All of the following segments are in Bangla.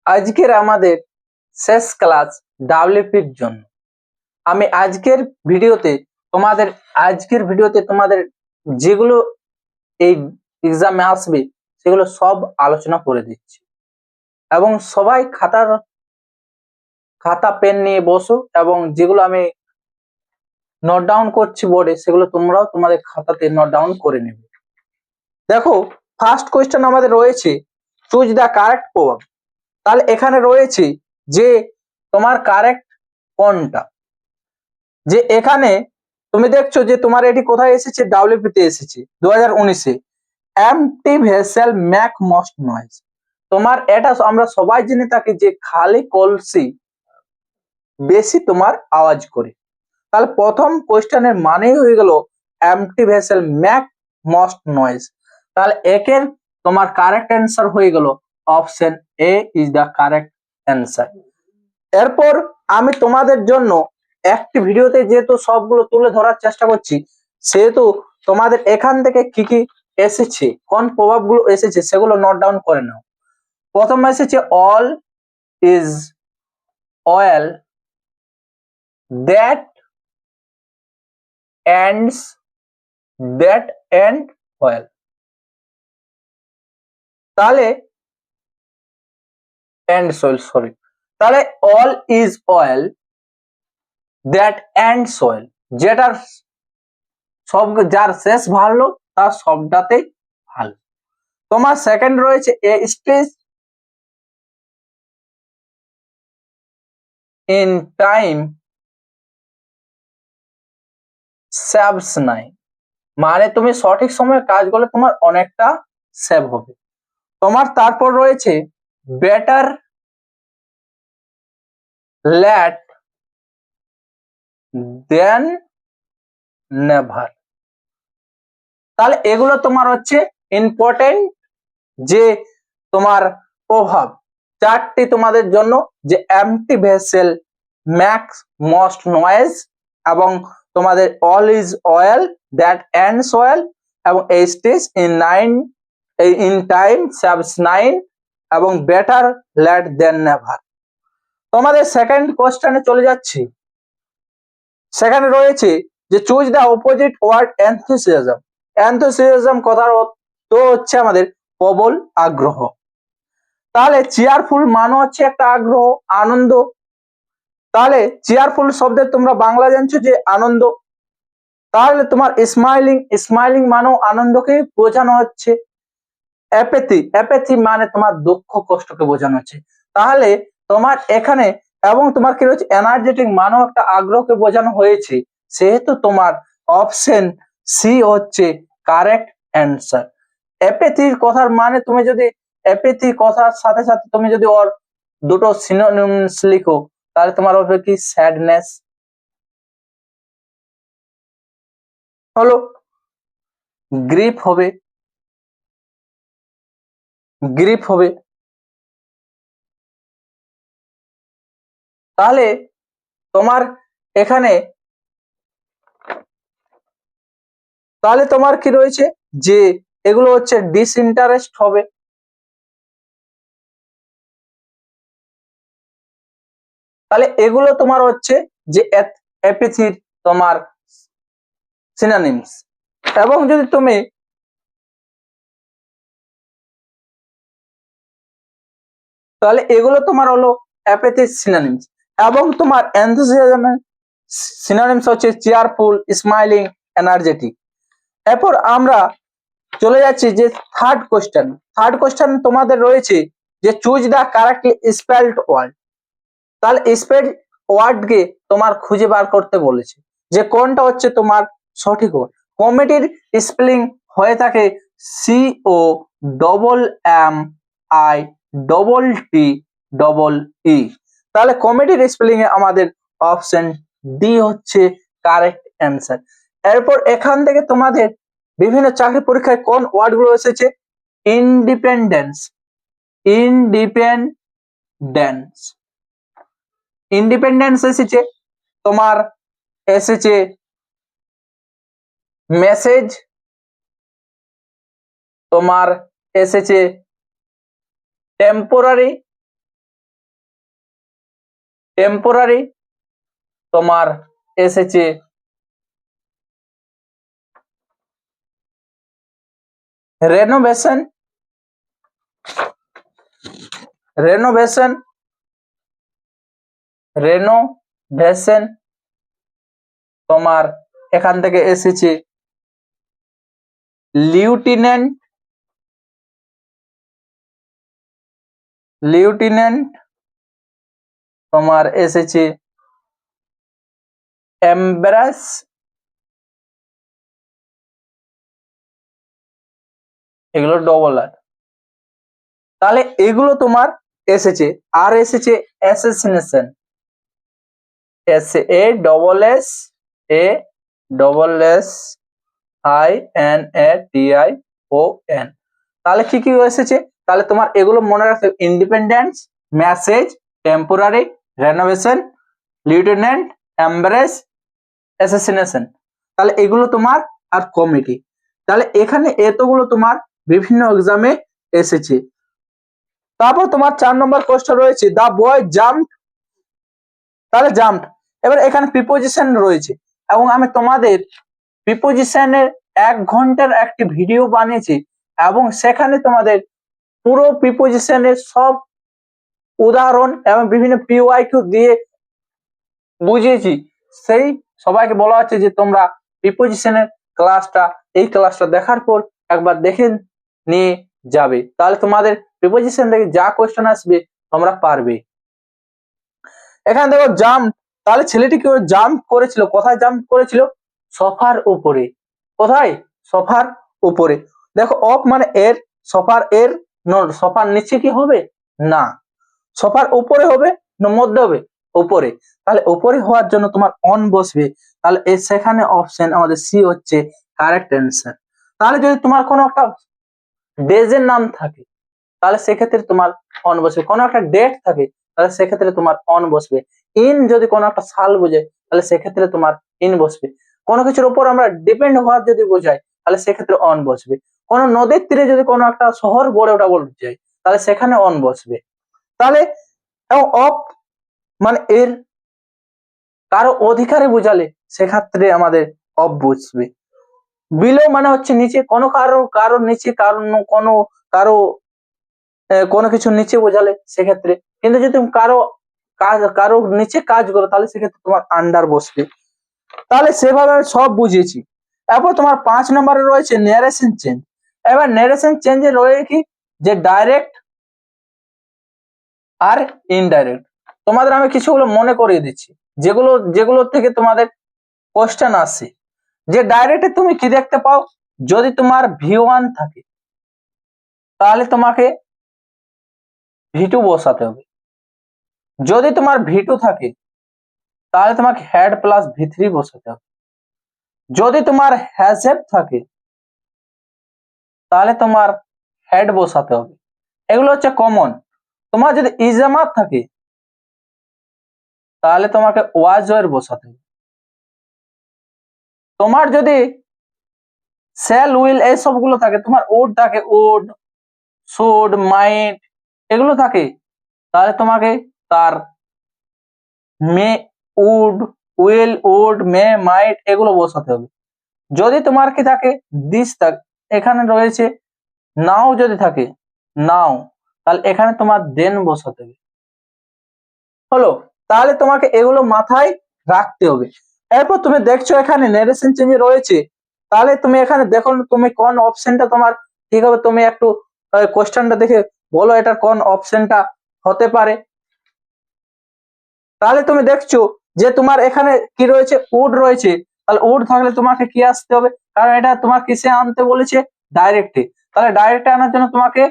আজকের আমাদের শেষ ক্লাস ডাব্লিউপির জন্য। আমি আজকের ভিডিওতে তোমাদের যেগুলো এই এক্সামে আসবে সেগুলো সব আলোচনা করে দিচ্ছি, এবং সবাই খাতা পেন নিয়ে বসো, এবং যেগুলো আমি নোট ডাউন করছি বোর্ডে সেগুলো তোমরাও তোমাদের খাতাতে নোট ডাউন করে নেবে। দেখো, ফার্স্ট কোয়েশ্চেন আমাদের রয়েছে চুজ দ্য কারেক্ট প্রভাব। তাহলে এখানে রয়েছে যে তোমার কারেক্ট কোনটা। যে এখানে তুমি দেখছো যে তোমার এটি কোথায় এসেছে, ডাব্লিউপি তে এসেছে 2019-এ, এমটি ভেসেল ম্যাক মোস্ট নয়েজ। তোমার এটা আমরা সবাই জেনে থাকি যে খালি কলসি বেশি তোমার আওয়াজ করে। তাহলে প্রথম কোয়েশ্চেনের মানেই হয়ে গেল empty vessel Mac most noise. তাহলে একের তোমার কারেক্ট অ্যান্সার হয়ে গেল option A is the correct answer. এরপর আমি তোমাদের জন্য একটি ভিডিওতে যেহেতু সবগুলো তুলে ধরার চেষ্টা করছি, সেহেতু তোমাদের এখান থেকে কি কি এসেছে, কোন প্রভাবগুলো এসেছে সেগুলো নোট ডাউন করে নাও। প্রথম এসেছে all is well that ends oil. তাহলে তাহলে all is well that ends oil, যেটার সব যার শেষ ভালো তার সবটাতেই ভালো। তোমার সেকেন্ড রয়েছে a stage in time saves নাই, মানে তুমি সঠিক সময়ে কাজ করলে তোমার অনেকটা সেভ হবে। তোমার তারপর রয়েছে বেটার লেট দেন নেভার। তাহলে এগুলো তোমার হচ্ছে ইম্পর্টেন্ট যে তোমার প্রভাব চারটি তোমাদের জন্য, যে empty vessel makes most noise, এবং তোমাদের all is well that ends well, এবং এই stitch in time saves nine, এবং বেটার লেট দেন নেভার। তোমাদের সেকেন্ড কোশ্চেনে চলে যাচ্ছি। সেখানে রয়েছে যে choose the opposite word enthusiasm. Enthusiasm কথার তো হচ্ছে আমাদের প্রবল আগ্রহ। তাহলে চেয়ারফুল মানে হচ্ছে একটা আগ্রহ, আনন্দ। তাহলে চেয়ারফুল শব্দের তোমরা বাংলা জানছো যে আনন্দ। তাহলে তোমার স্মাইলিং মানেও আনন্দকে বোঝানো হচ্ছে। অ্যাপেথি মানে তোমার দুঃখ কষ্টকে বোঝানো হচ্ছে। তাহলে তোমার এখানে এবং তোমার কি রয়েছে এনার্জেটিক মানেও একটা আগ্রহকে বোঝানো হয়েছে, সেহেতু তোমার অপশন সি হচ্ছে কারেক্ট অ্যান্সার। অ্যাপেথির কথার মানে তুমি যদি অ্যাপেথি কথার সাথে সাথে তুমি যদি ওর দুটো সিনোনিমস লিখো, তাহলে তোমার হবে কি স্যাডনেস হলো, গ্রিফ হবে, তাহলে তোমার এখানে তাহলে তোমার কি রয়েছে যে এগুলো হচ্ছে ডিসইন্টারেস্ট হবে। তাহলে এগুলো তোমার হচ্ছে যে অ্যাপেথির তোমার সিনোনিমস। এবং যদি তুমি তাহলে এগুলো তোমার হলো অ্যাপেথির সিনোনিমস, এবং তোমার এনথুসিয়াজমের সিনোনিমস হচ্ছে চেয়ারফুল, স্মাইলিং, এনার্জেটিক। এরপর আমরা চলে যাচ্ছি যে থার্ড কোশ্চেন তোমাদের রয়েছে যে choose the correctly spelled word. তাহলে স্পেল ওয়ার্ডকে তোমার খুঁজে বার করতে বলেছে যে কোনটা হচ্ছে তোমার সঠিক ওয়ার্ড। কমেডির স্পেলিং হয়ে থাকে COMMITTEE। তাহলে কমেডির স্পেলিং এ আমাদের অপশন ডি হচ্ছে কারেক্ট অ্যান্সার। এরপর এখান থেকে তোমাদের বিভিন্ন চাকরি পরীক্ষায় কোন ওয়ার্ড গুলো এসেছে, ইন্ডিপেন্ডেন্স এসেছে, তোমার এসেছে মেসেজ, তোমার এসেছে টেম্পোরারি, টেম্পোরারি তোমার এসেছে রেনোভেশন, রেনোভেশন, রেনোভেশন তোমার এখান থেকে এসেছে লিউটিনেন্ট, লিউটিনেন্ট তোমার এসেছে এমব্রাস, এগুলো ডবল আর। তাহলে এগুলো তোমার এসেছে। আর এসেছে assassination, S A double S, A double S I N A T I O N. তাহলে কি কি এসেছে? তাহলে তোমার এগুলো মনে রাখতে হবে, independence, message, temporary, renovation, lieutenant, embrace, assassination. তাহলে এগুলো তোমার আর কমিটি। তাহলে এখানে এতগুলো তোমার বিভিন্ন এক্সামে এসেছে। তারপর তোমার 4 নম্বর কোশ্চেন রয়েছে দা বয় জাম্প। তাহলে জাম্প, এবার এখানে প্রিপোজিশন রয়েছে এবং আমি তোমাদের প্রিপোজিশনের 1 ঘন্টার একটি ভিডিও বানিয়েছি এবং সেখানে তোমাদের পুরো প্রিপোজিশনের সব উদাহরণ এবং বিভিন্ন পিওয়াইকিউ দিয়ে বুঝিয়েছি। সেই সবাইকে বলা হচ্ছে যে তোমরা প্রিপোজিশনের ক্লাসটা, এই ক্লাসটা দেখার পর একবার দেখে নিয়ে যাবে, তাহলে তোমাদের প্রিপোজিশন থেকে যা কোশ্চেন আসবে তোমরা পারবে। এখানে দেখো জাম্প, তাহলে ছেলেটি কি জাম্প করেছিল? কোথায় জাম্প করেছিল? সোফার উপরে। কোথায়? সোফার উপরে। দেখো অফ মানে এর, সোফার এর, সোফার নিচে কি হবে? না, সোফার উপরে হবে না মধ্যে হবে? উপরে। তাহলে উপরে হওয়ার জন্য তোমার অন বসবে। তাহলে সেখানে অপশন আমাদের সি হচ্ছে কারেক্ট অ্যান্সার। তাহলে যদি তোমার কোনো একটা ডেজের নাম থাকে তাহলে সেক্ষেত্রে তোমার অন বসবে, কোনো একটা ডেট থাকে তাহলে সেক্ষেত্রে তোমার অন বসবে। ইন যদি কোনো একটা সাল বোঝে তাহলে সেক্ষেত্রে তোমার ইন বসবে। কোনো কিছুর উপর আমরা ডিপেন্ড হওয়ার যদি বোঝাই তাহলে সেক্ষেত্রে অন বসবে। কোনো নদীর তীরে যদি কোনো একটা শহর গড়ে ওঠা বলতে চাই তাহলে সেখানে অন বসবে। তাহলে অফ মানে এর কারো অধিকারে বোঝালে সেক্ষেত্রে আমাদের অফ বসবে। বিলো মানে হচ্ছে নিচে, কোনো কারো নিচে, কারো কোনো কিছু নিচে বোঝালে সেক্ষেত্রে। কিন্তু যদি তুমি কারো নিচে কাজ করো তাহলে সেক্ষেত্রে তোমার আন্ডার বসবে। তাহলে সেভাবে আমি সব বুঝিয়েছি। এরপর তোমার 5 নম্বরে রয়েছে ন্যারেশন চেঞ্জ। এবার ন্যারেশন চেঞ্জে রয়েছে কি, যে ডাইরেক্ট আর ইনডাইরেক্ট। তোমাদের আমি কিছুগুলো মনে করিয়ে দিচ্ছি যেগুলো থেকে তোমাদের কোশ্চেন আসে। যে ডাইরেক্টে তুমি কি দেখতে পাও, যদি তোমার V1 থাকে তাহলে তোমাকে V2 বসাতে হবে। যদি তোমার V2 থাকে তাহলে তোমাকে হেড প্লাস V3 বসাতে হবে। যদি তোমার হ্যাজেপ থাকে তাহলে তোমার হেড বসাতে হবে। এগুলো হচ্ছে কমন। তোমার যদি ইজামাত থাকে তাহলে তোমাকে ওয়াজয়ের বসাতে হবে। তোমার যদি সেল উইল এই সবগুলো থাকে, তোমার উড থাকে, উড, শুড, মাইট এগুলো থাকে, তাহলে তোমাকে তার মে, উড, উইল, উড, মে, মাইট এগুলো বসাতে হবে। যদি তোমার কি থাকে দিস থাকে, এখানে রয়েছে নাও, যদি থাকে নাও তাহলে এখানে তোমার দেন বসাতে হবে। হলো, তাহলে তোমাকে এগুলো মাথায় রাখতে হবে। এরপর তুমি দেখছো এখানে ন্যারেশন চেঞ্জে রয়েছে, তাহলে তুমি এখানে দেখো তুমি কোন অপশনটা তোমার ঠিক হবে। তুমি একটু কোশ্চেনটা দেখে বলো এটার কোন অপশনটা হতে পারে। তাহলে তুমি দেখছো যে তোমার এখানে কি রয়েছে, উড রয়েছে। তাহলে উড থাকলে তোমাকে কি আসতে হবে, কারণ এটা তোমার কিসে আনতে বলেছে, ডাইরেক্টে। তাহলে ডাইরেক্টে আনার জন্য তোমাকে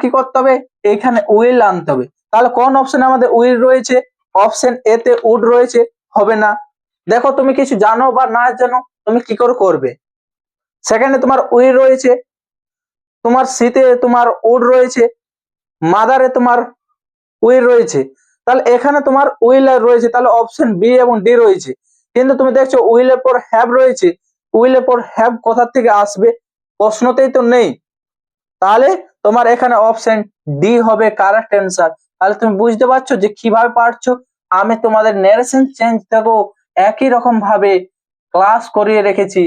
কি করতে হবে, এখানে উইল আনতে হবে। তাহলে কোন অপশনে আমাদের উইল রয়েছে, অপশন এ তে উড রয়েছে, হবে না। দেখো তুমি কিছু জানো বা না জানো তুমি কি করে করবে। সেখানে তোমার উইল রয়েছে, তোমার সিতে তোমার উড রয়েছে, মাদারে তোমার উইল রয়েছে। তাহলে এখানে তোমার উইল রয়েছে, তাহলে অপশন বি এবং ডি রয়েছে। কিন্তু তুমি দেখছো উইলের পর হ্যাভ রয়েছে, উইলের পর হ্যাভ কোথা থেকে আসবে, প্রশ্নতেই তো নেই। তাহলে তোমার এখানে অপশন ডি হবে কারেক্ট অ্যান্সার। তাহলে তুমি বুঝতে পারছো যে কিভাবে পারছো। আমি তোমাদের নারেশন চেঞ্জ থেকেও একই রকম ভাবে ক্লাস করিয়ে রেখেছি।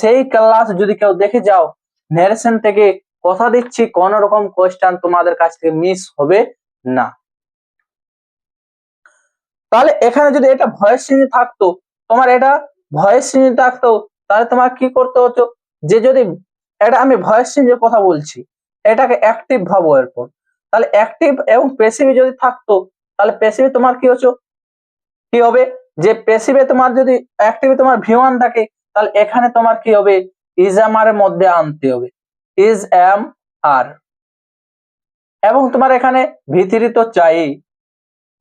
সেই ক্লাস যদি কেউ দেখে যাও, নারেশন থেকে কথা দিচ্ছি কোন রকম কোয়েশ্চেন তোমাদের কাছ থেকে মিস হবে না। তাহলে এখানে যদি এটা ভয়েস চেঞ্জ থাকতো, তোমার এটা ভয়েস চেঞ্জ থাকতো, তাহলে তোমার কি করতে হতো, যে যদি এটা আমি ভয়েস চেঞ্জের কথা বলছি, এটাকে অ্যাক্টিভ ভাবো এরপর। তাহলে অ্যাক্টিভ এবং প্যাসিভে যদি থাকতো, তাহলে প্যাসিভে তোমার কি হচ্ছে, কি হবে, যে প্যাসিভে তোমার যদি অ্যাক্টিভে তোমার V1 থাকে, তাহলে এখানে তোমার কি হবে, ইজ এম আর এর মধ্যে আনতে হবে, ইজ এম আর। এবং তোমার এখানে V3 তো চাই,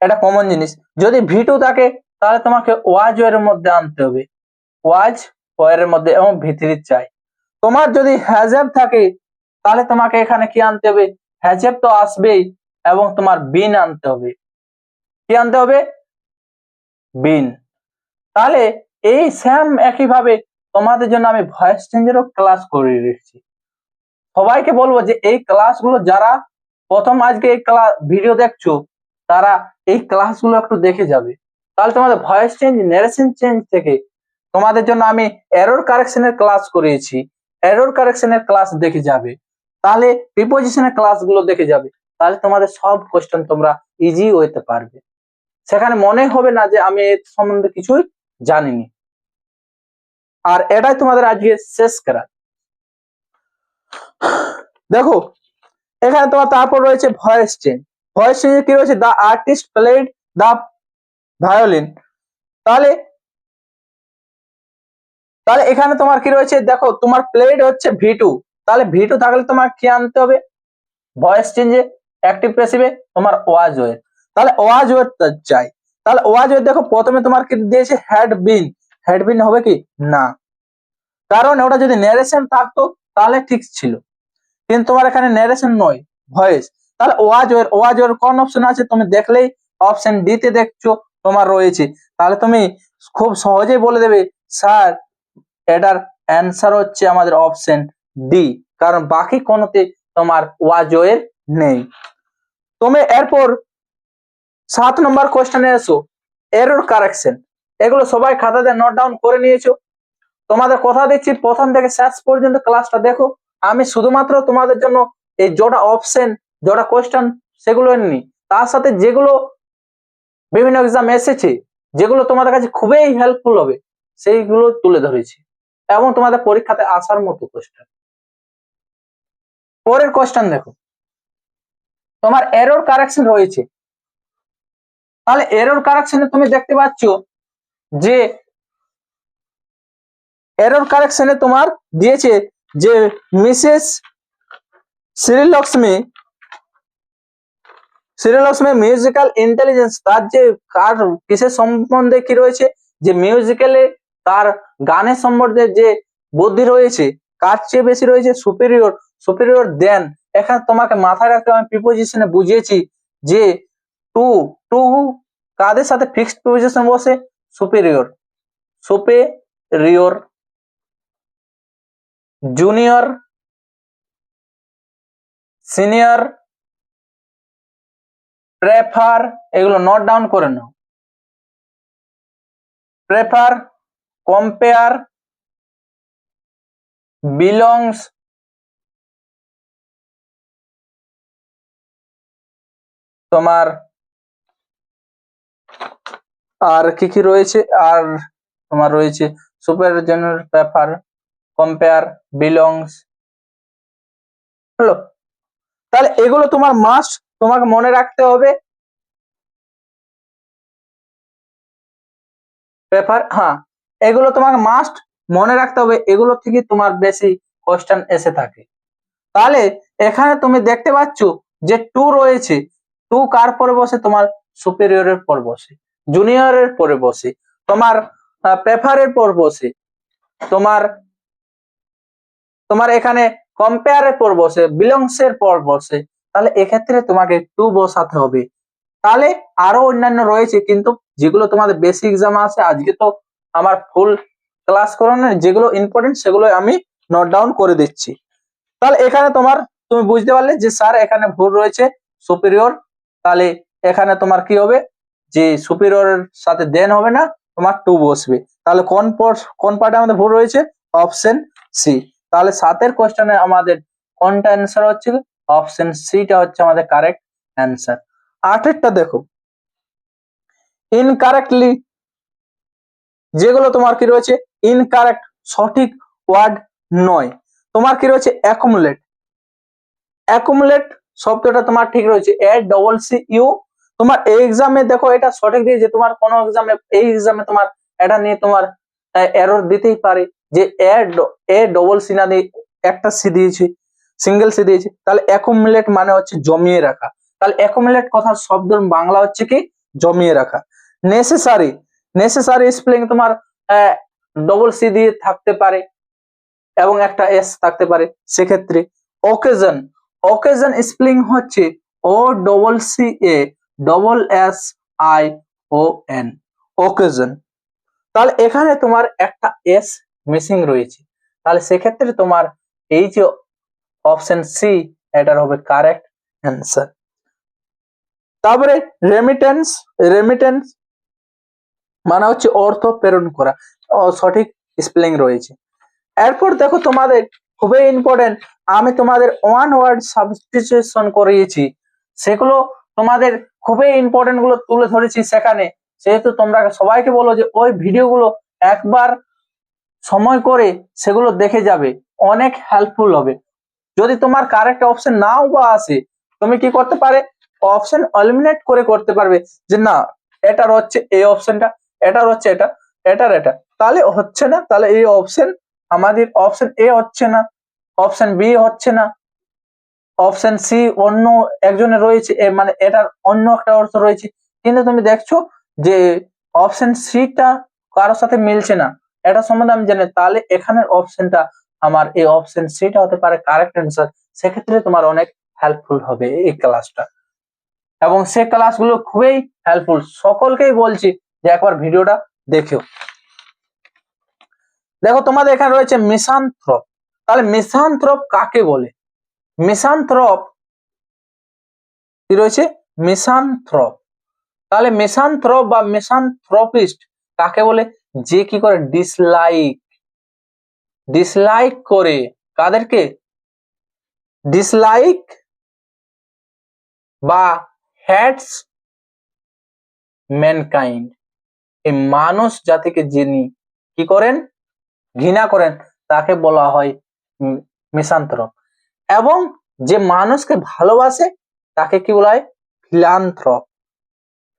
এটা কমন জিনিস। যদি V2 থাকে, তাহলে তোমাকে ওয়াজ এর মধ্যে আনতে হবে, ওয়াজ এর মধ্যে, এবং V3 চাই। তোমার যদি হ্যাজেব থাকে, তাহলে তোমাকে এখানে কি আনতে হবে, হ্যাজেব তো আসবেই, এবং তোমার বিন আনতে হবে। কি আনতে হবে, বিন। তাহলে এই সেম একইভাবে তোমাদের জন্য আমি ভয়েস চেঞ্জেরও ক্লাস করিয়ে রেখেছি। সবাইকে বলবো যে এই ক্লাসগুলো যারা প্রথম আজকে এই ক্লাস ভিডিও দেখছো, তারা এই ক্লাসগুলো একটু দেখে যাবে। তাহলে তোমাদের ভয়েস চেঞ্জ, নারেশন চেঞ্জ থেকে তোমাদের জন্য আমি এরর কারেকশনের ক্লাস করিয়েছি, এরর কারেকশনের ক্লাস দেখে যাবে। তাহলে প্রিপোজিশনের ক্লাসগুলো দেখে যাবে। তাহলে তোমাদের সব কোশ্চেন তোমরা ইজি হইতে পারবে, সেখানে মনে হবে না যে আমি এর সম্বন্ধে কিছুই জানিনি। আর এটাই তোমাদের আজকে শেষ করা। দেখো এখানে তোমার তারপর রয়েছে ভয়েস চেঞ্জ। ভয়েস চেঞ্জে কি রয়েছে, দা আর্টিস্ট প্লেড দা ভায়োলিন। তাহলে তাহলে এখানে তোমার কি রয়েছে, দেখো তোমার প্লেড হচ্ছে V2, তাহলে V2 থাকলে তোমার কি আনতে হবে, ভয়েস চেঞ্জে অ্যাক্টিভ প্যাসিভে তোমার ওয়াজ ওয়ের। তাহলে ওয়াজ ওয়ের চাই। তাহলে ওয়াজ ওয়ের দেখো প্রথমে তোমার কি দিয়েছে, হ্যাড বিন। হ্যাড বিন হবে কি না, কারণ ওটা যদি ন্যারেশন থাকতো তাহলে ঠিক ছিল, কিন্তু তোমার এখানে ন্যারেশন নয়, ভয়েস। তাহলে ওয়াজ ওয়ের কোন অপশন আছে, তুমি দেখলেই অপশন ডি তে দেখছো তোমার রয়েছে। তাহলে তুমি খুব সহজেই বলে দেবে, স্যার এটার অ্যান্সার হচ্ছে আমাদের অপশন ডি, কারণ বাকি কোনোতে তোমার ওয়াজ ওয়ের নেই। তুমি এরপর 7 নম্বর কোশ্চেনে এসো, এরর কারেকশন। এগুলো সবাই খাতাতে নোট ডাউন করে নিয়েছো। তোমাদের কথা দিচ্ছি প্রথম থেকে শেষ পর্যন্ত ক্লাসটা দেখো। আমি শুধুমাত্র তোমাদের জন্য এই যটা অপশন, যটা কোশ্চেন সেগুলো নি, তার সাথে যেগুলো বিভিন্ন এক্সাম এসেছে, যেগুলো তোমাদের কাছে খুবই হেল্পফুল হবে, সেইগুলো তুলে ধরেছি, এবং তোমাদের পরীক্ষাতে আসার মতো কোশ্চেন। পরের কোশ্চেন দেখো, তোমার এরর কারেকশন রয়েছে। তাহলে এরর কারেকশনে তুমি দেখতে পাচ্ছ যে এরর কারেকশনে তোমার দিয়েছে যে মিসেস শ্রীলক্ষ্মী মিউজিক্যাল ইন্টেলিজেন্স, তার যে কার কিসের সম্বন্ধে কি রয়েছে, যে মিউজিক্যালে তার গানের সম্বন্ধে যে বুদ্ধি রয়েছে কার চেয়ে বেশি রয়েছে, সুপিরিয়র দেন। এখানে তোমাকে মাথায় রাখতে আমি প্রিপোজিশনে বুঝিয়েছি যে টু টু কাদের সাথে ফিক্সড প্রিপোজিশন বসে, সুপিরিয়র, জুনিয়র, সিনিয়র, প্রেফার। এগুলো নোট ডাউন করে নাও, প্রেফার, কম্পেয়ার, বিলংস, তোমার আর কি কি রয়েছে, আর তোমার রয়েছে super general, prefer, compare, belongs. হলো, তাহলে এগুলো তোমার মাস্ট তোমাকে মনে রাখতে হবে। পেপার, হ্যাঁ, এগুলো তোমাকে মাস্ট মনে রাখতে হবে, এগুলো থেকে তোমার বেশি কোশ্চেন এসে থাকে। তাহলে এখানে তুমি দেখতে পাচ্ছ যে টু রয়েছে, টু কার পরে বসে, তোমার সুপিরিয়রের পর বসে, জুনিয়রের পরে বসে, তোমার প্রেফারের পর বসে, তোমার তোমার এখানে কম্পেয়ারের পর বসে, বিলংসের পর বসে। তাহলে এক্ষেত্রে তোমাকে টু বসাতে হবে। তাহলে আরো অন্যান্য রয়েছে, কিন্তু যেগুলো তোমাদের বেসিক এক্সাম আছে, আজকে তো আমার ফুল ক্লাস করানো, যেগুলো ইম্পর্টেন্ট সেগুলো আমি নোট ডাউন করে দিচ্ছি। তাহলে এখানে তুমি বুঝতে পারলে যে স্যার এখানে ভুল রয়েছে, সুপিরিয়র তাহলে এখানে তোমার কি হবে, যে সুপিরিয়রের সাথে দেন হবে না, তোমার টু বসবে। তাহলে কোন পার্টে আমাদের ভুল রয়েছে, অপশন সি। তাহলে 7 কোশ্চেনে আমাদের কোনটা অ্যান্সার হচ্ছে, অপশন সিটা হচ্ছে আমাদের কারেক্ট অ্যান্সার। 8 দেখো, ইনকারেক্টলি যেগুলো তোমার কি রয়েছে ইনকারেক্ট, সঠিক ওয়ার্ড নয়, তোমার কি রয়েছে অ্যাকুমুলেট। অ্যাকুমুলেট শব্দটা তোমার ঠিক রয়েছে, ACCU। তোমার এই এক্সামে দেখো এটা সঠিক দিয়েছে, তোমার কোন এক্সামে এই এক্সামে তোমার এটা নিয়ে তোমার এরর দিতেই পারে, যে ACC না দিয়ে একটা সি দিয়েছে, সিঙ্গেল সি দিয়েছে। তাহলে অ্যাকুমুলেট মানে হচ্ছে জমিয়ে রাখা। তাহলে অ্যাকুমুলেট কথার শব্দ বাংলা হচ্ছে কি, জমিয়ে রাখা। নেসেসারি, নেসেসারি স্পেলিং তোমার সি দিয়ে থাকতে পারে এবং একটা এস থাকতে পারে, সেক্ষেত্রে অকেজন, অকেজন স্পেলিং হচ্ছে OCCASSION, অকেজন। তাহলে এখানে তোমার একটা এস মিসিং রয়েছে, তাহলে সেক্ষেত্রে তোমার এই যে অপশন সি এটার হবে কারেক্ট অ্যান্সার। তারপরে রেমিটেন্স, রেমিটেন্স মানে হচ্ছে অর্থ প্রেরণ করা, সঠিক স্পেলিং রয়েছে। এরপর দেখো তোমাদের খুবই ইম্পর্টেন্ট, আমি তোমাদের ওয়ান ওয়ার্ড সাবস্টিটিউশন করিয়েছি, সেগুলো তোমাদের খুবই ইম্পর্টেন্ট গুলো তুলে ধরেছি সেখানে। সেহেতু তোমরা সবাইকে বলো যে ওই ভিডিওগুলো একবার সময় করে সেগুলো দেখে যাবে, অনেক হেল্পফুল হবে। যদি তোমার কারেক্ট অপশন নাও বা আসে, তুমি কি করতে পারে, অপশন এলিমিনেট করে করতে পারবে, যে না এটার হচ্ছে এই অপশনটা, এটার হচ্ছে এটা, এটার এটা, তাহলে হচ্ছে না, তাহলে এই অপশন আমাদের অপশন এ হচ্ছে না, অপশন বি হচ্ছে না, অপশন সি অন্য একজনের রয়েছে, মানে এটার অন্য একটা অর্থ রয়েছে, কিন্তু তুমি দেখছো যে অপশন সিটা কারোর সাথে মিলছে না, এটা সম্বন্ধে আমি জানি, তাহলে এখানের অপশনটা আমার এই অপশন সিটা হতে পারে কারেক্ট অ্যান্সার। সেক্ষেত্রে তোমার অনেক হেল্পফুল হবে এই ক্লাসটা, এবং সেই ক্লাসগুলো খুবই হেল্পফুল, সকলকেই বলছি যে একবার ভিডিওটা দেখো। দেখো তোমাদের এখানে রয়েছে মিসানথ্রপ, তাহলে মিসানথ্রপ কাকে বলে, মিসানথ্রপ কি রয়েছে, মিসানথ্রপ। তাহলে মিসানথ্রপ বা মিসানথ্রপিস্ট কাকে বলে, যে কি করে ডিসলাইক, ডিসলাইক করে, কাদেরকে, ডিসলাইক বা হ্যাটস ম্যানকাইন্ড, এই মানুষ জাতিকে যিনি কি করেন, ঘৃণা করেন, তাকে বলা হয় মিসানথ্রপ। এবং যে মানুষকে ভালোবাসে তাকে কি বলা হয়, ফিলান্থ্রপ,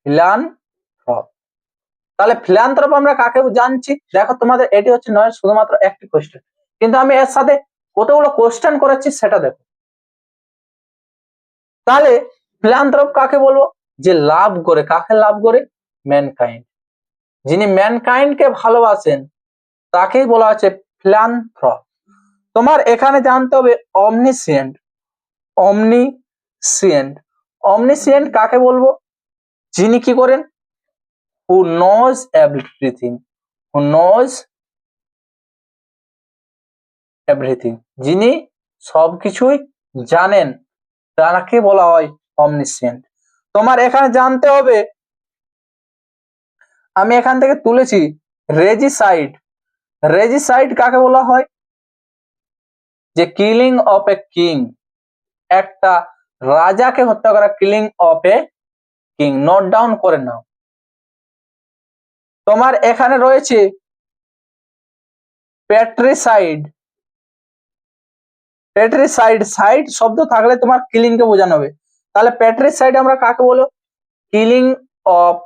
ফিলান্থ্রপ। তাহলে ফিলান্থ্রপ আমরা কাকে জানছি, দেখো তোমাদের এটি হচ্ছে নয় শুধুমাত্র একটি কোশ্চেন, কিন্তু আমি এর সাথে কতগুলো কোশ্চেন করেছি সেটা দেখো। তাহলে ফিলান্থ্রপ কাকে বলবো, যে লাভ করে, কাকে লাভ করে, ম্যানকাইন্ড, যিনি ম্যানকাইন্ড কে ভালোবাসেন তাকেই বলা হচ্ছে ফিলান্থ্রপ। তোমার এখানে জানতে হবে অমনিসিয়েন্ট, অমনিসিয়েন্ট, অমনিসিয়েন্ট কাকে বলবো, যিনি কি করেন, who knows everything, who knows everything, যিনি সবকিছুই জানেন, তাকে বলা হয় অমনিসিয়েন্ট। তোমার এখানে জানতে হবে, আমি এখান থেকে তুলেছি রেজিসাইড, রেজিসাইড কাকে বলা হয়, যে কিলিং অফ এ কিং, একটা রাজাকে হত্যা করা, killing of a king, note down করে নাও। তোমার এখানে রয়েছে প্যাট্রিসাইড, প্যাট্রিসাইড, সাইড শব্দ থাকলে তোমার কিলিং কে বোঝানো হবে, তাহলে প্যাট্রিসাইড আমরা কাকে বলো, কিলিং অফ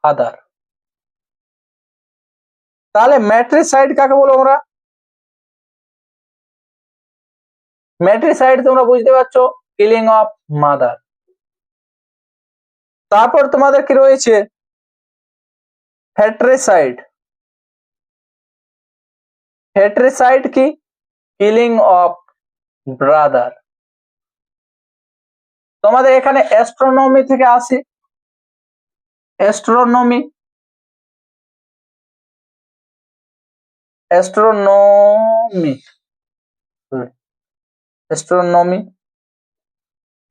ফাদার। তাহলে ম্যাট্রিসাইড কাকে বলো আমরা, ম্যাট্রিসাইড তোমরা বুঝতে পারছো, কিলিং অফ মাদার। তারপর তোমাদের কি রয়েছে ফ্যাট্রিসাইড, ফ্যাট্রিসাইড কি, কিলিং অফ ব্রাদার। তোমাদের এখানে অ্যাস্ট্রোনমি থেকে আসে, অ্যাস্ট্রোনমি, অ্যাস্ট্রোনমি, অ্যাস্ট্রোনমি,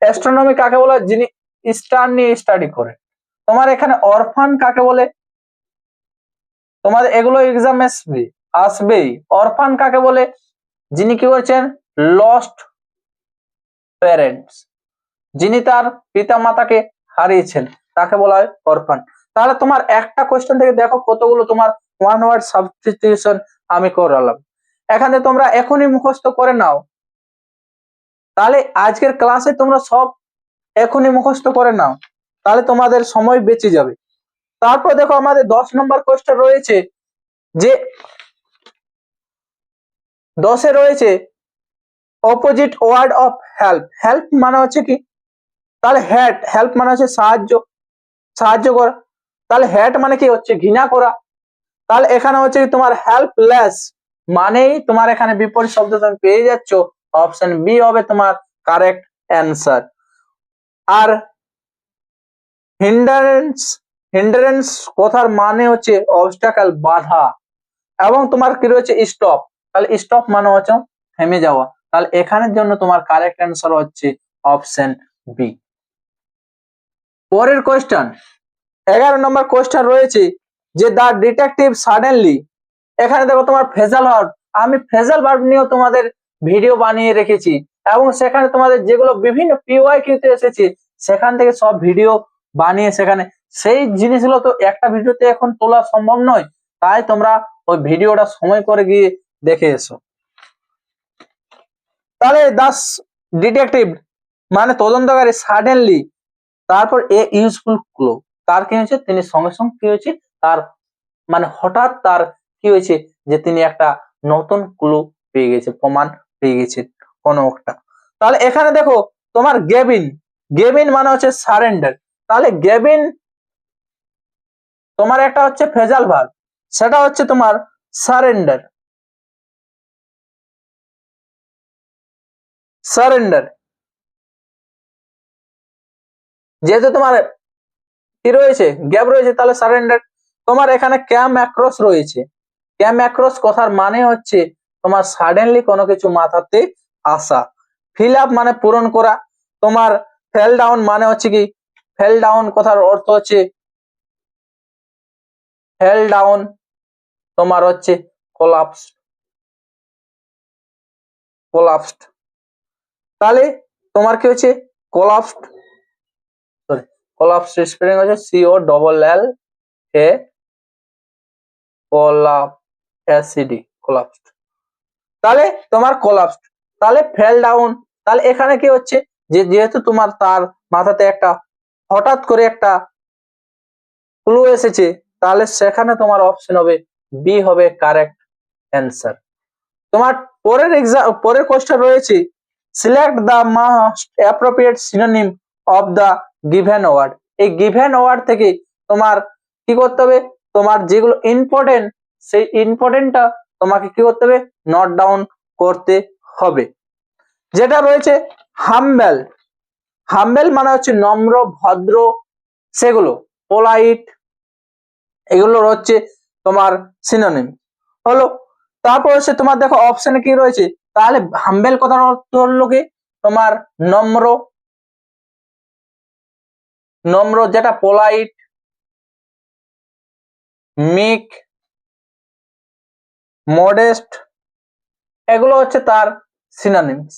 অ্যাস্ট্রোনমি কাকে বলা, যিনি স্টার নিয়ে স্টাডি করে। তোমার এখানে অরফান কাকে বলে, তোমাদের এগুলো এক্সাম আসবেই। অরফান কাকে বলে, যিনি কি করেছেন লস্ট প্যারেন্টস, যিনি তার পিতা মাতাকে হারিয়েছেন তাকে বলা হয় অরফান। তাহলে তোমার একটা কোশ্চেন থেকে দেখো কতগুলো তোমার ওয়ান ওয়ার্ড সাবস্টিটিউশন আমি করালাম। এখানে তোমরা এখনই মুখস্থ করে নাও, তাহলে আজকের ক্লাসে তোমরা সব এখনই মুখস্থ করে নাও, তাহলে তোমাদের সময় বেঁচে যাবে। তারপর দেখো আমাদের 10 নম্বর কোশ্চেন রয়েছে, যে 10-এ রয়েছে opposite word of help. Help মানে হচ্ছে কি, তাহলে হেল্প মানে হচ্ছে সাহায্য করা, তাহলে হ্যাট মানে কি হচ্ছে ঘৃণা করা। তাহলে এখানে হচ্ছে কি তোমার হেল্পলেস মানেই তোমার এখানে বিপরীত শব্দ তুমি পেয়ে যাচ্ছ, অপশন বি হবে তোমার কারেক্ট অ্যান্সার। আর হিন্ডারেন্স কথার মানে হচ্ছে অবস্টাকেল বাধা, এবং তোমার কি রয়েছে স্টপ, তাহলে স্টপ মানে হচ্ছে থেমে যাওয়া। তাহলে এখানের জন্য তোমার কারেক্ট অ্যান্সার হচ্ছে অপশন বি। পরের কোয়েশ্চেন 11 নম্বর কোয়েশ্চেন রয়েছে, যে দ্য ডিটেকটিভ সাডেনলি। এখানে দেখো তোমার ফ্রেজাল ভার্ব, আমি ফ্রেজাল ভার্ব নিয়েও তোমাদের ভিডিও বানিয়ে রেখেছি, এবং সেখানে তোমাদের যেগুলো বিভিন্ন পিওয়াইকিউতে এসেছে সেখান থেকে সব ভিডিও বানিয়ে, সেখানে সেই জিনিসগুলো তো একটা ভিডিওতে এখন তোলা সম্ভব নয়, তাই তোমরা ওই ভিডিওটা সময় করে গিয়ে দেখে এসো। তাহলে দাস ডিটেকটিভ মানে তদন্তকারী, সাডেনলি তারপর এ ইউজফুল ক্লু, তার কি হয়েছে তিনি সঙ্গে সঙ্গে কি হয়েছে তার মানে হঠাৎ তার কি হয়েছে যে তিনি একটা নতুন ক্লু পেয়ে গেছে, প্রমাণ পেয়ে গেছে কোনো একটা। তাহলে এখানে দেখো তোমার গেবিন মানে হচ্ছে সারেন্ডার, তাহলে গেবিন তোমার একটা হচ্ছে ফ্রেজাল ভার্ব, সেটা হচ্ছে তোমার সারেন্ডার। যেহেতু তোমার কি রয়েছে গ্যাপ রয়েছে, তাহলে সারেন্ডার। তোমার এখানে ক্যাম অ্যাক্রস রয়েছে, ক্যাম অ্যাক্রস কথার মানে হচ্ছে তোমার সাডেনলি কোনো কিছু মাথাতে আসা। ফিল আপ মানে পূরণ করা, তোমার ফেল ডাউন মানে হচ্ছে কি, ফেল ডাউন কথার অর্থ হচ্ছে ফেল ডাউন তোমার হচ্ছে কোলাপসড। তাহলে তোমার কি হচ্ছে কোলাপসড, সরি কোলাপসড স্পেলিং হচ্ছে COLL এ কোলাপসড। তাহলে তোমার কোলাপসড, তাহলে ফেল ডাউন। তাহলে এখানে কি হচ্ছে যে যেহেতু তোমার তার মাথাতে একটা হঠাৎ করে একটা ক্লু এসেছে, তাহলে সেখানে তোমার অপশন হবে বি হবে কারেক্ট অ্যান্সার। তোমার পরের কোশ্চেন রয়েছে, select the most appropriate synonym of the given word. এই গিভেন ওয়ার্ড থেকে তোমার কি করতে হবে, তোমার যেগুলো ইম্পর্টেন্ট সেই ইম্পর্টেন্টটা তোমাকে কি করতে হবে নোট ডাউন করতে হবে। যেটা রয়েছে হাম্বেল মানে হচ্ছে নম্র ভদ্র, সেগুলো পোলাইট, এগুলো হচ্ছে তোমার সিনোনিম হলো। তারপর হচ্ছে তোমার দেখো অপশনে কি রয়েছে, তাহলে হাম্বেল কথার অর্থ হলো কি তোমার নম্র, যেটা পোলাইট, মিক, মডেস্ট, এগুলো হচ্ছে তার সিনোনিমস।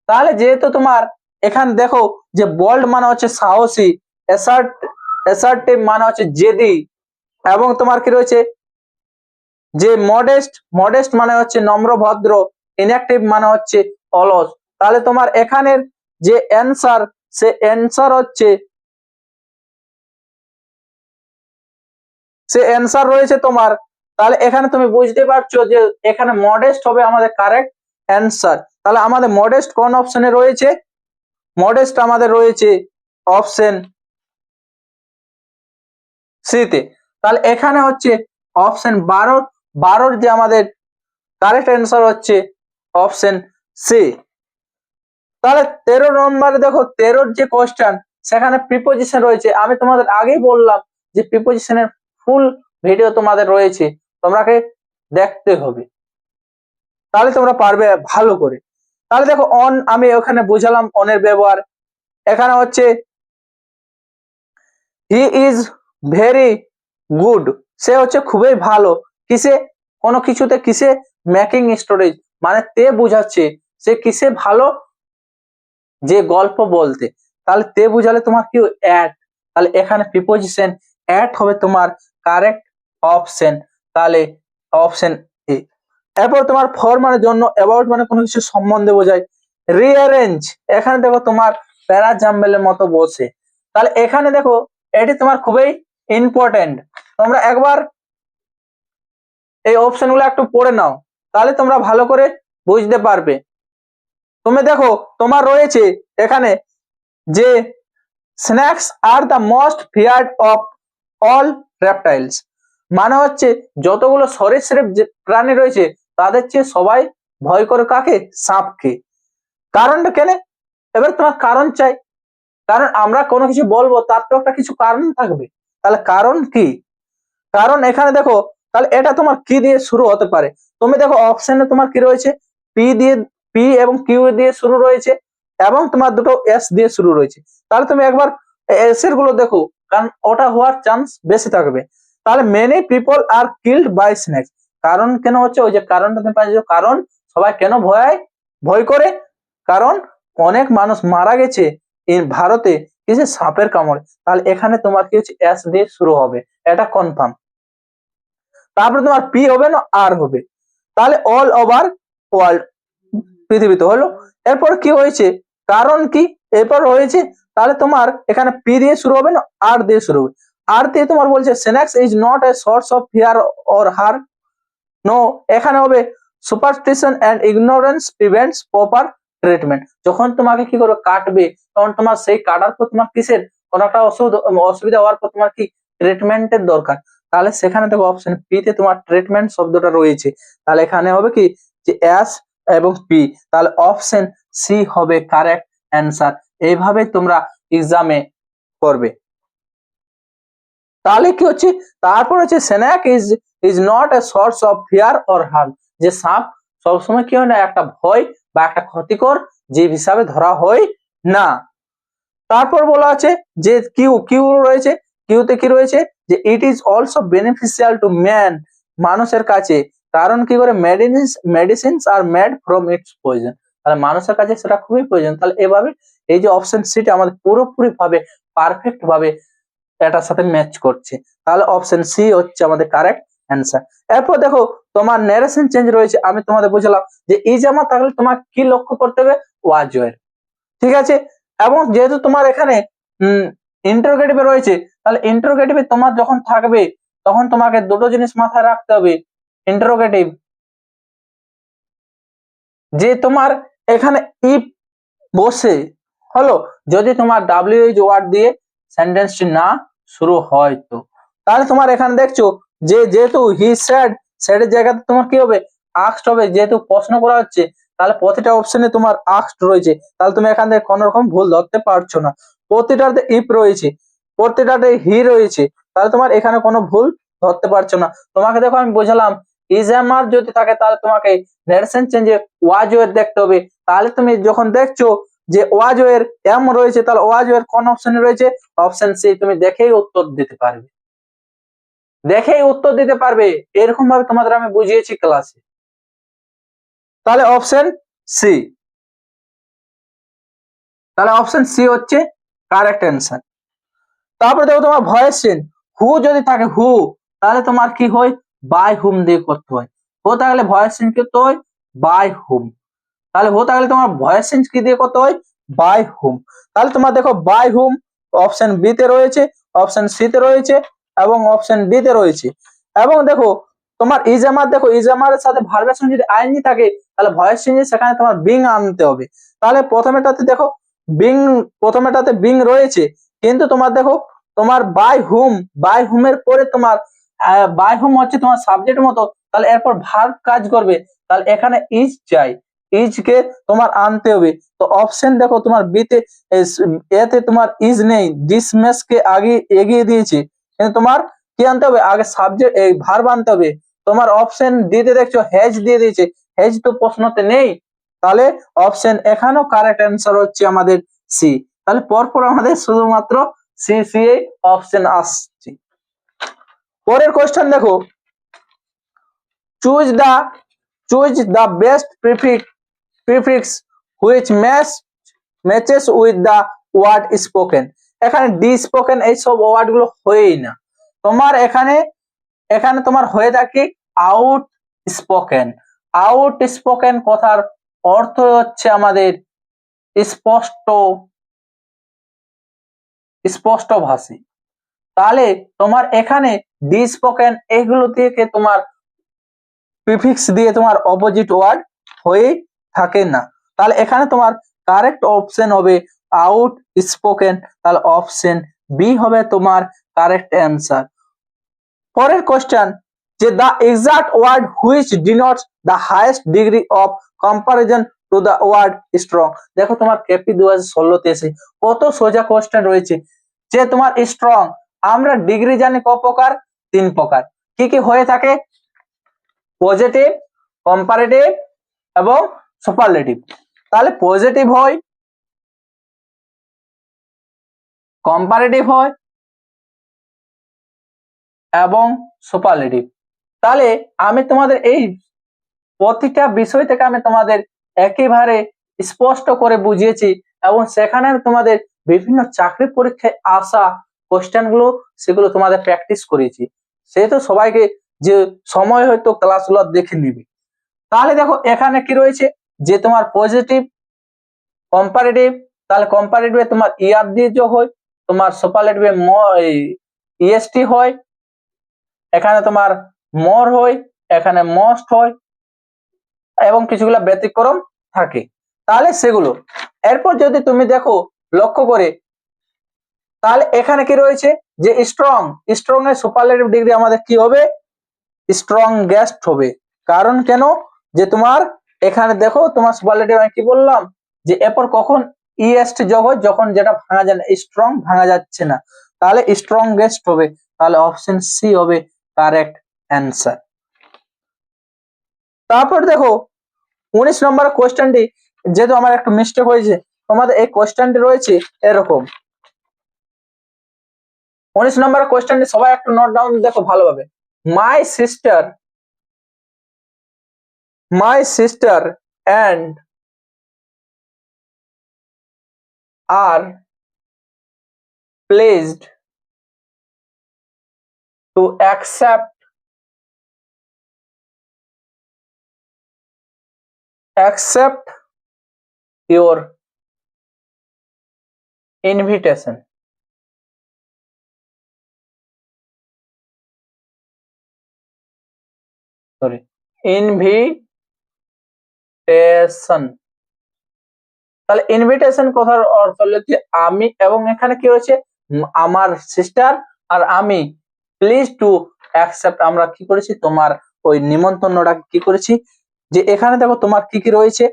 তাহলে যেহেতু তোমার এখানে দেখো যে বোল্ড মানে হচ্ছে সাহসী, অ্যাসার্টিভ মানে হচ্ছে জেদি, এবং তোমার কি রয়েছে যে মডেস্ট মানে হচ্ছে নম্র ভদ্র, ইনঅ্যাক্টিভ মানে হচ্ছে অলস। তাহলে তোমার এখানের যে অ্যান্সার, সে অ্যান্সার রয়েছে তোমার। তাহলে এখানে তুমি বুঝতে পারছো যে এখানে মডেস্ট হবে আমাদের কারেক্ট অ্যান্সার। তাহলে আমাদের মডেস্ট কোন অপশনে রয়েছে, মডেস্ট আমাদের রয়েছে অপশন সিতে। তাহলে এখানে হচ্ছে অপশন 12 যে আমাদের কারেক্ট অ্যান্সার হচ্ছে অপশন সি। তাহলে 13 নম্বরে দেখো 13 যে কোশ্চেন, সেখানে প্রিপোজিশন রয়েছে। আমি তোমাদের আগেই বললাম যে প্রিপোজিশনের ফুল ভিডিও তোমাদের রয়েছে, তোমরাকে দেখতে হবে, তাহলে তোমরা পারবে ভালো করে। তাহলে দেখো অন, আমি ওখানে বুঝালাম অনের ব্যবহার। এখানে হচ্ছে হি ইজ ভেরি গুড, সে হচ্ছে খুবই ভালো কিসে, কোনো কিছুতে, কিসে, মেকিং স্টোরেজ মানে তে বুঝাচ্ছে সে কিসে ভালো, যে গল্প বলতে, তাহলে তে বুঝালে তোমার কি অ্যাট, তাহলে এখানে প্রিপোজিশন অ্যাট হবে তোমার কারেক্ট অপশন, তাহলে অপশন এ। এরপর তোমার ফর মানে জন্য, অ্যাবাউট মানে কোনো কিছু সম্বন্ধে বোঝায়, রিঅ্যারেঞ্জ এখানে দেখো তোমার প্যারাজাম্বেলের মতো বসে, তাহলে এখানে দেখো এটি তোমার খুবই ইম্পর্টেন্ট, তোমরা একবার এই অপশন গুলো একটু পড়ে নাও, তাহলে তোমরা ভালো করে বুঝতে পারবে। তুমি দেখো তোমার রয়েছে এখানে যে snake's are the most feared of all reptiles, মানে হচ্ছে যতগুলো সরীসৃপ যে প্রাণী রয়েছে তাদের চেয়ে সবাই ভয় করে কাকে, সাপকে। কারণটা কেন, এবার তোমার কারণ চাই, কারণ আমরা কোনো কিছু বলবো তার তো একটা কিছু কারণ থাকবে, তাহলে কারণ কি, কারণ এখানে দেখো তাহলে এটা তোমার কি দিয়ে শুরু হতে পারে, তুমি দেখো অপশনে তোমার কি রয়েছে, পি দিয়ে, পি এবং কিউ দিয়ে শুরু রয়েছে এবং তোমার দুটো এস দিয়ে শুরু রয়েছে, তাহলে তুমি একবার এস এর গুলো দেখো, কারণ ওটা হওয়ার চান্স বেশি থাকবে। তাহলে many people are killed by snakes, কারণ কেন হচ্ছে, ওই যে কারণটা তুমি পাইছো, কারণ সবাই কেন ভয় করে, কারণ অনেক মানুষ মারা গেছে ভারতে কিসে, সাপের কামড়ে, তাহলে এখানে তোমার কি হচ্ছে এস দিয়ে শুরু হবে, এটা কনফার্ম। তারপরে তোমার পি হবে না আর হবে, তাহলে অল ওভার ওয়ার্ল্ড, পৃথিবীতে হলো। এরপর কি হয়েছে, কারণ কি, এরপর হয়েছে, তাহলে তোমার এখানে পি দিয়ে শুরু হবে না আর দিয়ে শুরু হবে, আর দিয়ে তোমার বলছে snakes is not a source of fear or harm, নো, এখানে হবে superstition and ignorance prevents proper treatment, যখন তোমাকে কি করবে কাটবে, তখন তোমার সেই কাটার পর তোমার কিসের কোনো একটা অসুবিধা হওয়ার পর তোমার কি ট্রিটমেন্টের দরকার, তাহলে সেখানে দেখো অপশন পি তে তোমার ট্রিটমেন্ট শব্দটা রয়েছে, তাহলে এখানে হবে কি যে এস এবং পি, তাহলে অপশন সি হবে কারেক্ট অ্যান্সার। এইভাবে তোমরা এক্সামে করবে। তাহলে কি হচ্ছে, তারপর হচ্ছে snake is not a source of fear or harm, যে সাপ সবসময় কি হয় না একটা ভয় বা একটা ক্ষতিকর জীব হিসাবে ধরা হয় না। তারপর বলা আছে যে কিউ, কিউ রয়েছে, কিউতে কি রয়েছে যে it is also beneficial to man, মানুষের কাছে, কারণ কি করে medicines are made from its poison, তাহলে মানুষের কাছে সেটা খুবই প্রয়োজন, তাহলে এভাবে এই যে অপশন সিটা আমাদের পুরোপুরি ভাবে পারফেক্ট ভাবে এটার সাথে ম্যাচ করছে, তাহলে অপশন সি হচ্ছে আমাদের কারেক্ট অ্যান্সার। এরপর দেখো তোমার ন্যারেশন চেঞ্জ রয়েছে, আমি তোমাদের বুঝলাম যে ইজামা থাকলে তোমার কি লক্ষ্য করতে হবে, ওয়াজওয়ের, ঠিক আছে। এবং যেহেতু তোমার এখানে ইন্টারোগেটিভে রয়েছে, তাহলে ইন্টারোগেটিভে তোমার যখন থাকবে তখন তোমাকে দুটো জিনিস মাথায় রাখতে হবে, ইন্টারোগেটিভ যে তোমার এখানে ইফ বসে হলো, যদি তোমার ডাব্লিউএইচ ওয়ার্ড দিয়ে সেন্টেন্সটি না শুরু হয় তো, তাহলে তোমার এখানে দেখছো যে যেহেতু হি স্যাড, স্যাডের জায়গাতে তোমার কি হবে, আস্কড হবে, যেহেতু প্রশ্ন করা হচ্ছে, তাহলে প্রতিটা অপশনে তোমার আস্কড রয়েছে, তাহলে তুমি এখান থেকে কোন রকম ভুল ধরতে পারছো না, প্রতিটাতে ইফ রয়েছে, প্রতিটাতে হি রয়েছে, তাহলে তোমার এখানে কোনো ভুল ধরতে পারছো না। তোমাকে দেখো আমি বোঝালাম ইজামার যদি থাকে তাহলে তোমাকে নারেশন চেঞ্জে ওয়াজওয়ের দেখতে হবে, তাহলে তুমি যখন দেখছো যে ওয়াজওয়ের এম রয়েছে, তাহলে ওয়াজওয়ের কোন অপশনে রয়েছে, অপশন সি, তুমি দেখেই উত্তর দিতে পারবে, দেখেই উত্তর দিতে পারবে, এরকম ভাবে তোমাদের আমি বুঝিয়েছি ক্লাসে, তাহলে অপশন সি, তাহলে অপশন সি হচ্ছে কারেক্ট অ্যান্সার। তারপরে দেখো তোমার ভয়েস চেঞ্জ, হু যদি থাকে হু, তাহলে তোমার কি হয়, বাই হুম দিয়ে করতে হয়, হো তাহলে ভয়েস চেঞ্জ করতে হয় বাই হুম, তাহলে হো তাহলে তোমার ভয়েস চেঞ্জ কি দিয়ে করতে হয়, বাই হুম, তাহলে তোমার দেখো বাই হুম অপশন বি তে রয়েছে, অপশন সি তে রয়েছে এবং অপশন ডি তে রয়েছে। এবং দেখো তোমার ইজামার, দেখো ইজামার সাথে ভার্বের সঙ্গে যদি আইএনজি থাকে তাহলে ভয়েস চেঞ্জে সেখানে তোমার বিং আনতে হবে, তাহলে প্রথমেটাতে দেখো বিং, প্রথমেটাতে বিং রয়েছে, কিন্তু তোমার দেখো তোমার বাই হুম, বাই হুমের পরে তোমার বাই হুম হচ্ছে তোমার সাবজেক্ট মতো, তাহলে এরপর ভার্ব কাজ করবে, তাহলে এখানে ইজ চাই, ইজ কে তোমার আনতে হবে, তো অপশন দেখো তোমার বিতে, এতে তোমার ইজ নেই, ডিসমেস কে আগে এগিয়ে দিয়েছে, কিন্তু তোমার কি আনতে হবে, আগে সাবজেক্ট এই ভার্ব আনতে হবে, তোমার অপশন দিতে দেখছো হ্যাজ দিয়ে দিয়েছে, হ্যাজ তো প্রশ্নতে নেই, তাহলে অপশন এখানেও কারেক্ট অ্যান্সার হচ্ছে আমাদের সি। তাহলে পরপর আমাদের শুধুমাত্র সি সি এ অপশন আসছে। পরের কোশ্চেন দেখো, choose the best prefix which matches with the word spoken. এখানে ডি স্পোকেন এইসব ওয়ার্ড গুলো হয়েই না, তোমার এখানে তোমার হয়ে থাকে আউট স্পোকেন। আউট স্পোকেন কথার অর্থ হচ্ছে আমাদের স্পষ্ট ভাষী। তাহলে তোমার এখানে ডি স্পোকেন এগুলো থেকে তোমার প্রিফিক্স দিয়ে তোমার অপোজিট ওয়ার্ড হয়ে থাকে না। তাহলে এখানে তোমার কারেক্ট অপশন হবে আউট স্পোকেন, তাহলে অপশন বি হবে তোমার কারেক্ট অ্যান্সার। পরের কোশ্চেন, যে the exact word which denotes the highest degree of comparison to the word strong. দেখো তোমার কেপি 2016 এসে কত সোজা কোশ্চেন রয়েছে, যে তোমার স্ট্রং আমরা ডিগ্রি জানি ক প্রকার, 3 প্রকার। কি কি হয়ে থাকে? পজিটিভ, কম্পারেটিভ এবং সুপারলেটিভ। তাহলে পজিটিভ হয়, কম্পারেটিভ হয় এবং সুপারলেটিভ। তাহলে আমি তোমাদের এই প্রতিটা বিষয় থেকে আমি তোমাদের একেবারে স্পষ্ট করে বুঝিয়েছি, এবং সেখানে তোমাদের বিভিন্ন চাকরি পরীক্ষায় আসা কোশ্চেন গুলো সেগুলো তোমাদের প্র্যাকটিস করেছি। সেহেতু সবাইকে যে সময় হয়তো ক্লাসগুলো দেখে নিবে। তাহলে দেখো এখানে কি রয়েছে, যে তোমার পজিটিভ, কম্পারেটিভ, তাহলে কম্পারেটিভে তোমার ইয়ার দিয়ে যোগ হয়, তোমার সুপারলেটিভে ইএসটি হয়, এখানে তোমার মোর হয়, এখানে মোস্ট হয় এবং কিছুগুলা ব্যতিক্রম থাকে। তাহলে সেগুলো এরপর যদি তুমি দেখো লক্ষ্য করে, তাহলে এখানে কি রয়েছে, যে স্ট্রং এর সুপারলেটিভ ডিগ্রি আমাদের কি হবে, স্ট্রংগেস্ট হবে। কারণ কেন, যে তোমার এখানে দেখো তোমার সুপারলেটিভ আমি কি বললাম, যে এরপর কখন ইএসটি যোগ হয়, যখন যেটা ভাঙা যায় না, স্ট্রং ভাঙা যাচ্ছে না, তাহলে স্ট্রংগেস্ট হবে। তাহলে অপশন সি হবে কারেক্ট অ্যান্সার। তারপর দেখো 19 নম্বর কোশ্চেনটি, যেহেতু আমার একটু মিস্টেক হয়েছে, তোমাদের এই কোশ্চেনটি রয়েছে এরকম। 19 নম্বর কোশ্চেনটি সবাই একটু নোট ডাউন দেখো ভালোভাবে। My sister and are pledged to accept your invitation. Invitation. তাহলে ইনভিটেশন কথার অর্থ হলো যে আমি, এবং এখানে কি রয়েছে, আমার সিস্টার আর আমি প্লিজ টু অ্যাকসেপ্ট, আমরা কি করেছি, তোমার ওই নিমন্ত্রণটা কি করেছি, যে এখানে দেখো তোমার কি কি রয়েছে,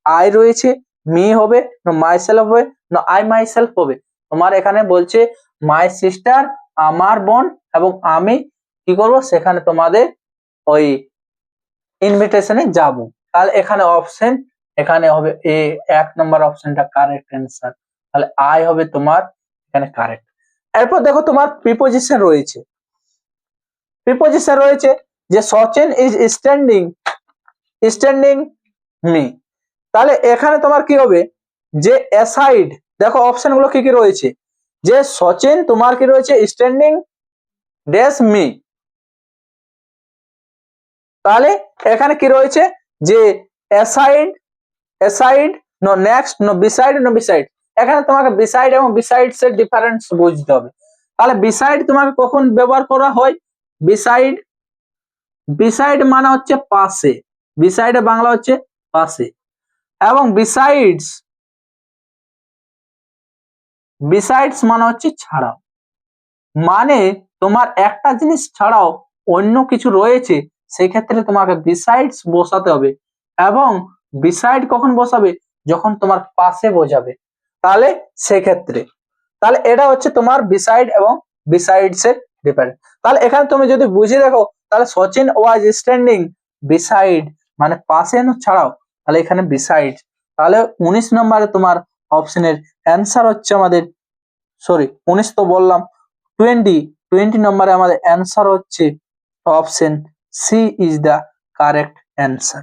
আই রয়েছে, মি হবে না মাই সেলফ হবে না আই মাই সেলফ হবে। তোমার এখানে বলছে মাই সিস্টার, আমার বোন, এবং আমি কি করব, সেখানে তোমাদের ওই ইনভিটেশনে যাব। তাহলে এখানে অপশন এখানে হবে এ, 1 নম্বর অপশনটা কারেক্ট অ্যান্সার। তাহলে আই হবে তোমার এখানে কারেক্ট। এরপর দেখো তোমার প্রিপোজিশন রয়েছে, যে সচিন ইজ স্ট্যান্ডিং মি। তাহলে এখানে তোমার কি হবে, যে অ্যাসাইড, দেখো অপশন গুলো কি কি রয়েছে, যে সচিন তোমার কি রয়েছে স্ট্যান্ডিং ড্যাশ মি। তাহলে এখানে কি রয়েছে, যে aside no next no beside. এখানে তোমাকে বিসাইড এবং বিসাইডস এর ডিফারেন্স বুঝতে হবে। তাহলে বিসাইড তোমাকে কখন ব্যবহার করা হয়, বিসাইড মানে হচ্ছে পাশে, বিসাইডে বাংলা হচ্ছে পাশে, এবং বিসাইডস মানে হচ্ছে ছাড়াও। মানে তোমার একটা জিনিস ছাড়াও অন্য কিছু রয়েছে, সেই ক্ষেত্রে তোমাকে বিসাইডস বসাতে হবে, এবং বিসাইড কখন বসাবে, যখন তোমার পাশে বোঝাবে, তাহলে সেক্ষেত্রে। তাহলে এটা হচ্ছে তোমার বিসাইড এবং বিসাইডস এর ডিফারেন্স। তাহলে এখানে তুমি যদি বুঝে দেখো, তাহলে সচিন ওয়াজ স্ট্যান্ডিং বিসাইড মানে পাশে ছাড়াও, তাহলে এখানে বিসাইড। তাহলে 19 নম্বরে তোমার অপশনের অ্যান্সার হচ্ছে আমাদের সরি 19 তো বললাম, 20 নম্বরে আমাদের অ্যান্সার হচ্ছে option C is the correct answer.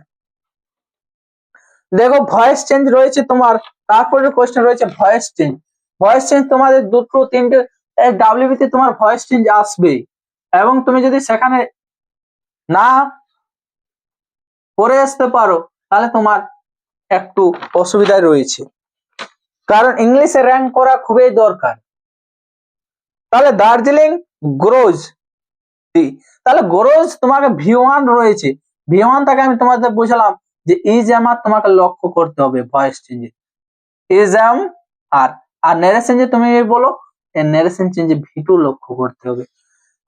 দেখো ভয়েস চেঞ্জ রয়েছে তোমার, তারপরে কোশ্চেন রয়েছে ভয়েস চেঞ্জ। ভয়েস চেঞ্জ তোমাদের দুটো তিনটে ডাব্লিউবি তে তোমার ভয়েস চেঞ্জ আসবে, এবং তুমি যদি সেখানে না পড়ে আসতে পারো তাহলে তোমার একটু অসুবিধায় রয়েছে, কারণ ইংলিশে র্যাঙ্ক করা খুবই দরকার। তাহলে দার্জিলিং গ্রোজ, তাহলে গ্রোজ তোমাকে V1 রয়েছে, V1 থেকে আমি তোমাদের বুঝলাম যে ইজ আমার তোমাকে লক্ষ্য করতে হবে ভয়েস চেঞ্জে, ইজ এম আর আর নেরেশন যে তুমি বলো নেরেশন চেঞ্জে V2 লক্ষ্য করতে হবে।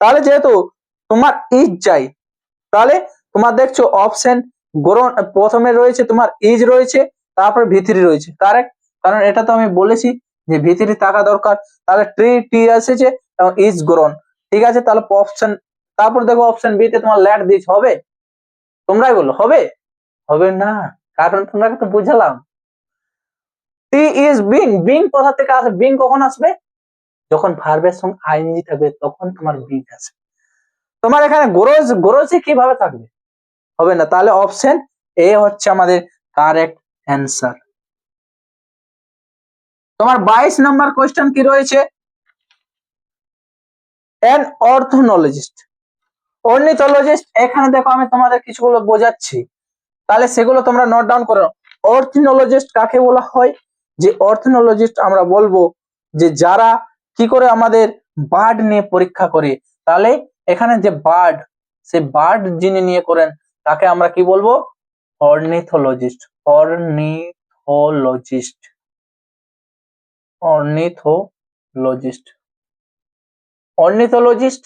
তাহলে যেহেতু তোমার ইজ চাই, তাহলে তোমার দেখছো অপশন গ্রোন প্রথমে রয়েছে তোমার ইজ রয়েছে, তারপর V3 রয়েছে, কারেক্ট। কারণ এটা তো আমি বলেছি যে V3 থাকা দরকার। তাহলে টি এসেছে এবং ইজ গ্রোন, ঠিক আছে। তাহলে অপশন, তারপর দেখো অপশন বি তে তোমার ল্যাট দিস হবে, তোমরাই বলো হবে, হবে না, কারণ তোমরা তো বুঝালাম টি ইজ বিং, বিং কোথা থেকে আসবে, বিং কখন আসবে, যখন ভার্বের সঙ্গে আইএনজি থাকবে তখন তোমার বিং আসবে। তোমার এখানে গ্রোজ, গ্রোজে কিভাবে থাকবে, হবে না। তাহলে অপশন এ হচ্ছে আমাদের কারেক্ট অ্যান্সার। তোমার 22 নম্বর কোশ্চেন কি রয়েছে, এন অর্থোনোলজিস্ট, অর্নিথোলজিস্ট। এখানে দেখো আমি তোমাদের কিছুগুলো বোঝাচ্ছি, তাহলে সেগুলো তোমরা নোট ডাউন করো। অর্থোনোলজিস্ট কাকে বলা হয়, যে অর্থোনোলজিস্ট আমরা বলবো যে যারা কি করে আমাদের বার্ড নিয়ে পরীক্ষা করে। তাহলে এখানে যে বার্ড, সে বার্ড যিনি নিয়ে করেন তাকে আমরা কি বলবো, অর্নিথোলজিস্ট, অর্নিথোলজিস্ট, অর্নিথোলজিস্ট, অর্নিথোলজিস্ট।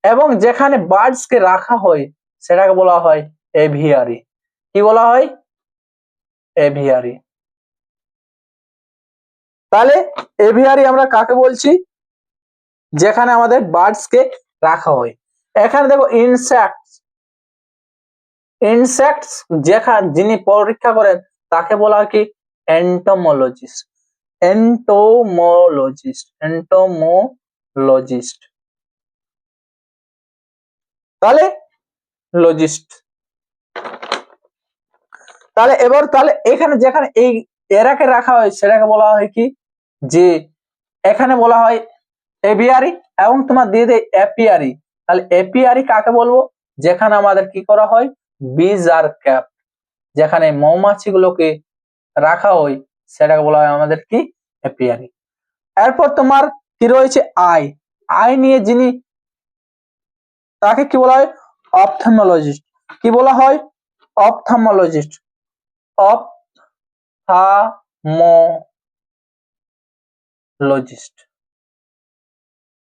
এবং যেখানে বার্ডস কে রাখা হয় সেটাকে বলা হয় এভিয়ারি। কি বলা হয়, এভিয়ারি। তাহলে এভিয়ারি আমরা কাকে বলছি, যেখানে আমাদের বার্ডস কে রাখা হয়। এখানে দেখো ইনসেক্টস, ইনসেক্টস যেখানে যিনি পরীক্ষা করেন তাকে বলা হয় কি এন্টোমোলজিস্ট, এন্টোমোলজিস্ট, এন্টোমোলজিস্ট। তাহলে লজিস্ট। তাহলে এবার তাহলে এখানে যেখানে এই এরাকে রাখা হয় সেটাকে বলা হয় কি, যে এখানে বলা হয় এভিয়ারি, এবং তোমার দিয়ে দেয় অ্যাপিয়ারি। তাহলে অ্যাপিয়ারি কাকে বলবো, যেখানে আমাদের কি করা হয় বিজ আর ক্যাপ, যেখানে মৌমাছি গুলোকে রাখা হয় সেটাকে বলা হয় আমাদের কি অ্যাপিয়ারি। এরপর তোমার কি রয়েছে আই, আই নিয়ে যিনি, তাকে কি বলা হয় অপথ্যালমোলজিস্ট। কি বলা হয় অপথ্যালমোলজিস্ট, অপথ্যালমোলজিস্ট,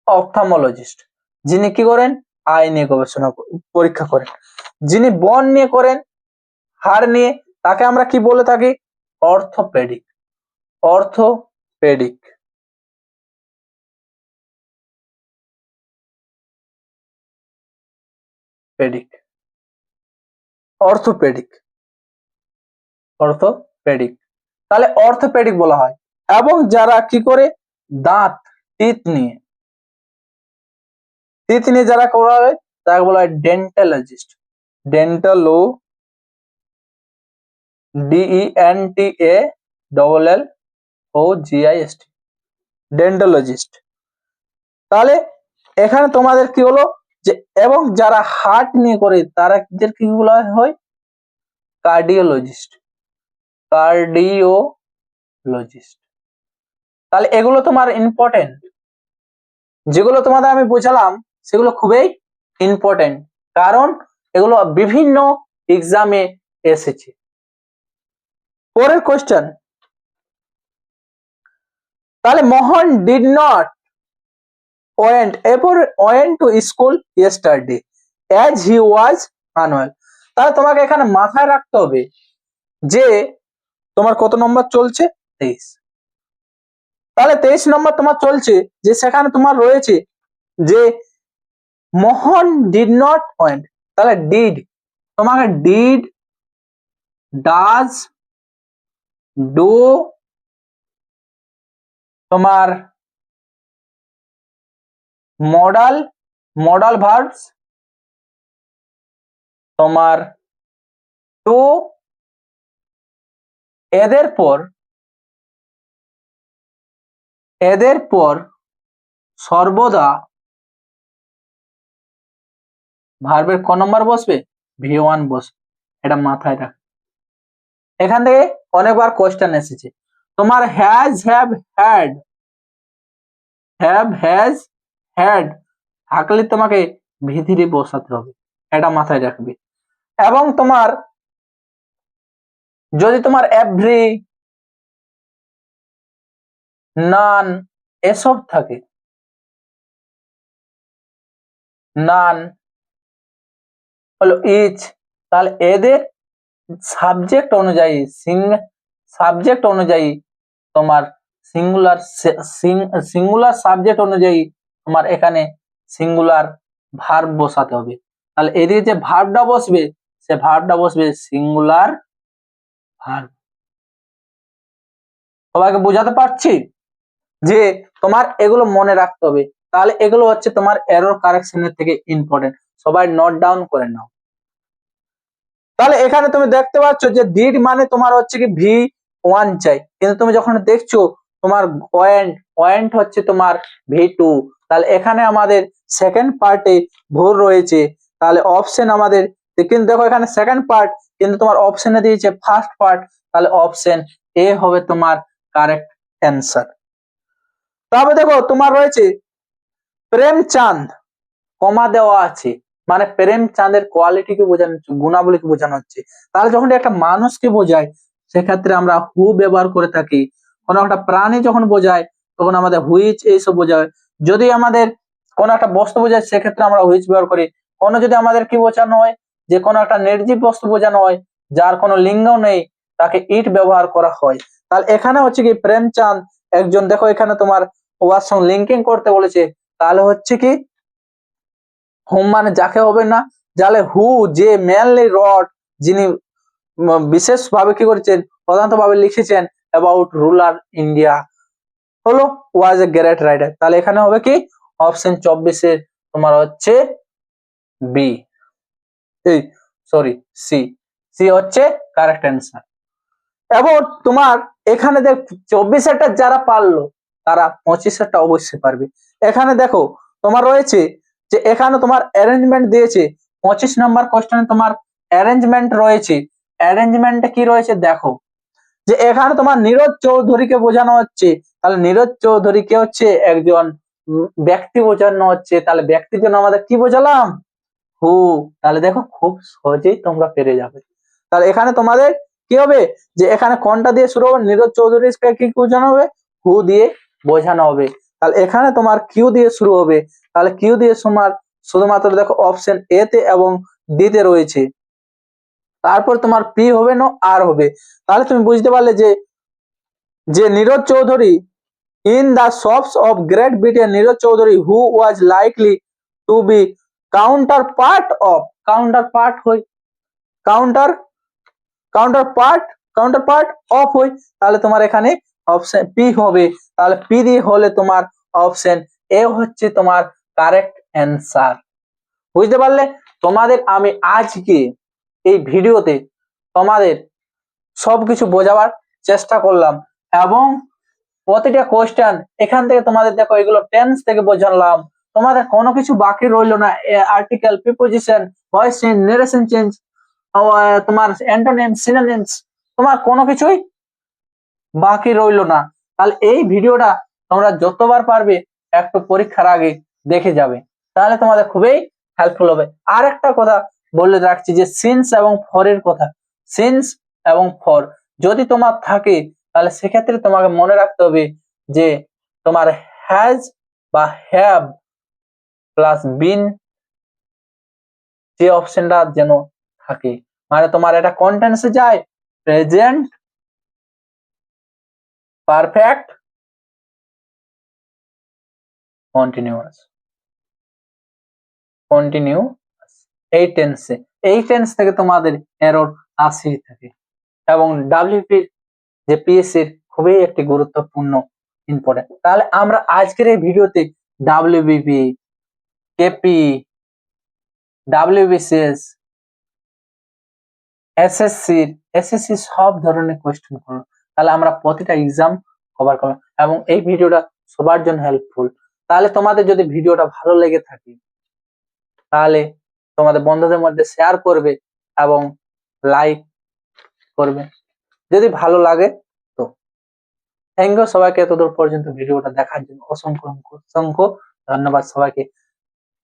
অপথ্যালমোলজিস্ট যিনি কি করেন আই নিয়ে গবেষণা পরীক্ষা করেন। যিনি বন নিয়ে করেন, হাড় নিয়ে, তাকে আমরা কি বলে থাকি অর্থোপেডিক, অর্থোপেডিক, পেডিক, অর্থোপেডিক, অর্থোপেডিক। তাহলে অর্থোপেডিক বলা হয়। এবং যারা কি করে দাঁত, টিথ নিয়ে, টিথ নিয়ে যারা করা হয় তাকে বলা হয় ডেন্টালজিস্ট, ডেন্টালো, DENTALLOGIST, ডেন্টালজিস্ট। তাহলে এখানে তোমাদের কি হলো যে, এবং যারা হার্ট নিয়ে করে তারা কি বলা হয় কার্ডিওলজিস্ট, কার্ডিওলজিস্ট। তাহলে এগুলো তোমার ইম্পর্টেন্ট, যেগুলো তোমাদের আমি বোঝালাম সেগুলো খুবই ইম্পর্টেন্ট, কারণ এগুলো বিভিন্ন এক্সামে এসেছে। পরের কোশ্চেন, তাহলে Mohan did not went to school yesterday as he was unwell। তাহলে তোমাকে এখানে মাথায় রাখতে হবে যে তোমার কত নম্বর চলছে 23। তাহলে 23 নম্বর তোমার চলছে, যে সেখানে তোমার রয়েছে যে মোহন ডিড নট ওয়েন্ট। তাহলে ডিড, তোমাকে ডিড, ডাজ, ডু, তোমার মডাল মডাল ভার্বস তোমার টু এদের পর সর্বদা ভার্বের ক নম্বর বসবে, V1 বসবে। এটা মাথায় রাখ। এখান থেকে অনেকবার কোশ্চেন এসেছে তোমার হ্যাজ হ্যাজ হ্যাড থাকলে তোমাকে ভিতরে বসাতে হবে, এটা মাথায় রাখবে। এবং তোমার যদি তোমার এভরি, নান এসব থাকে, নান হলো ইচ, তাহলে এদের সাবজেক্ট অনুযায়ী তোমার সিঙ্গুলার সাবজেক্ট অনুযায়ী তোমার এখানে সিঙ্গুলার ভার্ব বসাতে হবে। তাহলে এদিকে যে ভার্বটা বসবে সে ভার্বটা বসবে সিঙ্গুলার ভার্ব। সবাইকে বোঝাতে পারছি যে তোমার এগুলো মনে রাখতে হবে। তাহলে এগুলো হচ্ছে তোমার এরর কারেকশনের থেকে ইম্পর্টেন্ট, সবাই নোট ডাউন করে নাও। তাহলে এখানে তুমি দেখতে পাচ্ছ যে ডিড মানে তোমার হচ্ছে কি V1 চাই, কিন্তু তুমি যখন দেখছো তোমার পয়েন্ট হচ্ছে তোমার V2, তাহলে এখানে আমাদের সেকেন্ড পার্টে ভুল রয়েছে। তাহলে অপশন আমাদের, কিন্তু দেখো এখানে সেকেন্ড পার্ট কিন্তু তোমার অপশনে দিয়েছে ফার্স্ট পার্ট, তাহলে অপশন এ হবে তোমার কারেক্ট অ্যান্সার। তবে দেখো তোমার রয়েছে প্রেমচাঁদ, কমা দেওয়া আছে, মানে প্রেমচাঁদের কোয়ালিটিকে বোঝানো হচ্ছে, গুণাবলীকে বোঝানো হচ্ছে। তাহলে যখন একটা মানুষকে বোঝায় সেক্ষেত্রে আমরা হু ব্যবহার করে থাকি। কোনো একটা প্রাণী যখন বোঝায় তখন আমাদের হুইচ এইসব বোঝায়। যদি আমাদের কোনো একটা বস্তু বোঝায় সেক্ষেত্রে আমরা হুইচ ব্যবহার করি। কোনো যদি আমাদের কি বোঝানো হয়, যে কোনো একটা নির্জীব বস্তু বোঝানো হয় যার কোনো লিঙ্গ নেই, তাকে ইট ব্যবহার করা হয়। তাহলে এখানে হচ্ছে কি প্রেমচাঁদ একজন, দেখো এখানে তোমার ওয়ার সঙ্গে লিঙ্কিং করতে বলেছে, তাহলে হচ্ছে কি হোম মানে যাকে হবে না, যাহলে হু যে মেনলি রড, যিনি বিশেষভাবে কি করেছেন, প্রধানত ভাবে লিখেছেন অ্যাবাউট রুলার ইন্ডিয়া, হলো ওয়াজ এ গ্রেট রাইটার। তাহলে এখানে হবে কি অপশন 24 তোমার হচ্ছে বি, এই সরি সি হচ্ছে কারেক্ট অ্যান্সার। এবং তোমার এখানে দেখ 24 যারা পারলো তারা 25 অবশ্যই পারবে। এখানে দেখো তোমার রয়েছে যে এখানে তোমার অ্যারেঞ্জমেন্ট দিয়েছে, 25 নম্বর কোশ্চেনে তোমার অ্যারেঞ্জমেন্ট রয়েছে। অ্যারেঞ্জমেন্টে কি রয়েছে দেখো, যে এখানে তোমার নীরজ চৌধুরীকে বোঝানো হচ্ছে, তাহলে নীরজ চৌধুরী কে হচ্ছে একজন ব্যক্তি বোঝানো হচ্ছে, তাহলে ব্যক্তির জন্য আমাদের কি বোঝালাম, হু। তাহলে দেখো খুব সহজেই তোমরা পেরে যাবে। তাহলে এখানে তোমাদের কি হবে, যে এখানে কোনটা দিয়ে শুরু হবে, নীরজ চৌধুরীকে কি বোঝানো হবে, হু দিয়ে বোঝানো হবে। তাহলে এখানে তোমার কিউ দিয়ে শুরু হবে, তাহলে কিউ দিয়ে তোমার শুধুমাত্র দেখো অপশন এ তে এবং ডি তে রয়েছে। তারপর তোমার পি হবে না আর হবে। তাহলে তুমি বুঝতে পারলে যে Neeraj Chaudhuri in the shops of Great Britain, Neeraj Chaudhuri who was likely to be counter হয় কাউন্টার পার্ট অফ হয়। তাহলে তোমার এখানে অপশন পি হবে। তাহলে পি দিয়ে হলে তোমার অপশন এ হচ্ছে তোমার কারেক্ট অ্যান্সার। বুঝতে পারলে? তোমাদের আমি আজকে এই ভিডিওতে তোমাদের সবকিছু বোঝাবার চেষ্টা করলাম, এবং প্রতিটা কোশ্চেন এখান থেকে তোমাদের দেখো এগুলো টেন্স থেকে বোঝালাম, তোমাদের কোনো কিছু বাকি রইলো না। Article, preposition, voice change, narration change, তোমার অ্যান্টোনিম, সিনোনিমস, তোমার কোনো কিছুই বাকি রইলো না। তাহলে এই ভিডিওটা তোমরা যতবার পারবে একটু পরীক্ষার আগে দেখে যাবে, তাহলে তোমাদের খুবই হেল্পফুল হবে। আর একটা কথা বলে রাখছি যে সিন্স এবং ফর এর কথা, সিন্স এবং ফর যদি তোমার থাকে তাহলে সেক্ষেত্রে তোমাকে মনে রাখতে হবে যে তোমার হ্যাজ বা হ্যাভ প্লাস বিন যে অপশনটা যেন থাকে, মানে তোমার এটা কন্টেন্সে যায় প্রেজেন্ট পারফেক্ট কন্টিনিউয়াস এই টেন্স থেকে তোমাদের এরর আসেই থাকে। এবং ডাব্লিউপি যে পিএসসি এর খুবই একটি গুরুত্বপূর্ণ ইম্পর্টেন্ট। তাহলে আমরা আজকের এই ভিডিওতে ডাব্লিউবিপি কেপি, ডাব্লিউবিসিএস, এসএসসি সব ধরনের কোয়েশ্চেন করো, তাহলে আমরা প্রতিটা এক্সাম কভার করলাম এবং এই ভিডিওটা সবার জন্য হেল্পফুল। তাহলে তোমাদের যদি ভিডিওটা ভালো লেগে থাকে তাহলে তোমাদের বন্ধুদের মধ্যে শেয়ার করবে এবং লাইক করবে যদি ভালো লাগে তো। থ্যাংক ইউ সবাইকে এতদূর পর্যন্ত ভিডিওটা দেখার জন্য, অসংখ্য অসংখ্য ধন্যবাদ সবাইকে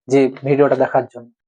যে ভিডিওটা দেখার জন্য।